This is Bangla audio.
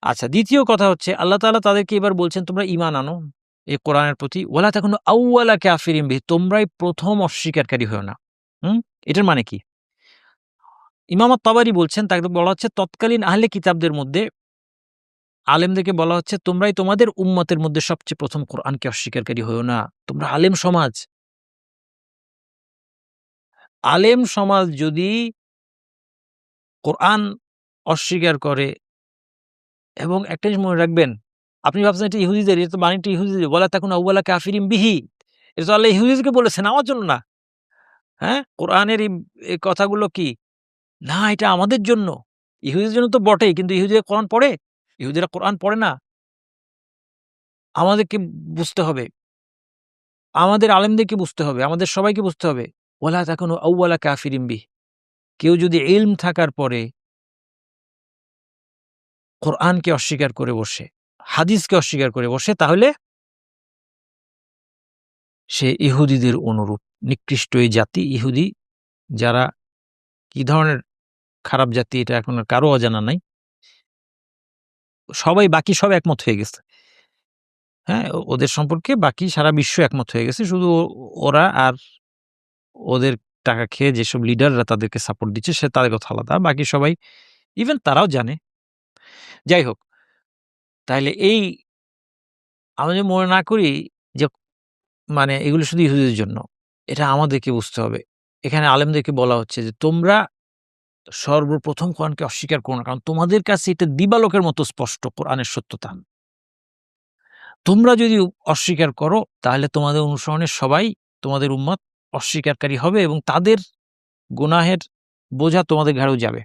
আচ্ছা, দ্বিতীয় কথা হচ্ছে আল্লাহ তাআলা তাদেরকে এবার বলছেন তোমরা ঈমান আনো এই কোরআনের প্রতি। ওয়ালা তাকুনু আউওয়ালা কাফিরিন বিহি, তোমরাই প্রথম অস্বীকারী হয়ো না। এটার মানে কি? ইমাম আত-তাবারি বলছেন, তাকে বলা হচ্ছে তৎকালীন আহলে কিতাবদের মধ্যে আলেমদেরকে বলা হচ্ছে তোমরাই তোমাদের উম্মতের মধ্যে সবচেয়ে প্রথম কোরআনকে অস্বীকারী হয়ো না। তোমরা আলেম সমাজ। আলেম সমাজ যদি কোরআন অস্বীকার করে, এবং একটা জিনিস মনে রাখবেন, আপনি ভাবছেন এটা ইহুদিদের, এটা তো বাণীটা ইহুদিদের, ওয়ালা তাকুনু আউওয়ালা কাফিরিন বিহি। এটা তো আল্লাহ ইহুদিদেরকে বলেছেন, আমার জন্য না। হ্যাঁ? কোরআনের এই কথাগুলো কি? না, এটা আমাদের জন্য। ইহুদিদের জন্য তো বটেই, কিন্তু ইহুদিরা কোরআন পড়ে? ইহুদিরা কোরআন পড়ে না। আমাদেরকে বুঝতে হবে। আমাদের আলেমদেরকে বুঝতে হবে। আমাদের সবাইকে বুঝতে হবে। ওয়ালা তাকুনু আউওয়ালা কাফিরিন বিহি। কেউ যদি ইলম থাকার পরে কোরআনকে অস্বীকার করে বসে, হাদিসকে অস্বীকার করে বসে, তাহলে সে ইহুদিদের অনুরূপ। নিকৃষ্ট এই জাতি ইহুদি, যারা কি ধরনের খারাপ জাতি এটা এখন আর কারো অজানা নাই। বাকি সব একমত হয়ে গেছে। হ্যাঁ? ওদের সম্পর্কে বাকি সারা বিশ্ব একমত হয়ে গেছে। শুধু ওরা আর ওদের টাকা খেয়ে যেসব লিডাররা তাদেরকে সাপোর্ট দিচ্ছে তাদের কথা আলাদা। বাকি সবাই ইভেন তারাও জানে। যাই হোক, তাইলে আমরা যদি মনে না করি যে মানে এগুলো শুধু ইহুদিদের জন্য, এটা আমাদেরকে বুঝতে হবে। এখানে আলেমদেরকে বলা হচ্ছে যে তোমরা সর্বপ্রথম কোরআনকে অস্বীকার করো না। কারণ তোমাদের কাছে এটা দিবালোকের মতো স্পষ্ট কোরআনের সত্যতা। তোমরা যদি অস্বীকার করো, তাহলে তোমাদের অনুসরণের সবাই, তোমাদের উম্মত অস্বীকারী হবে, এবং তাদের গুনাহের বোঝা তোমাদের ঘাড়েও যাবে।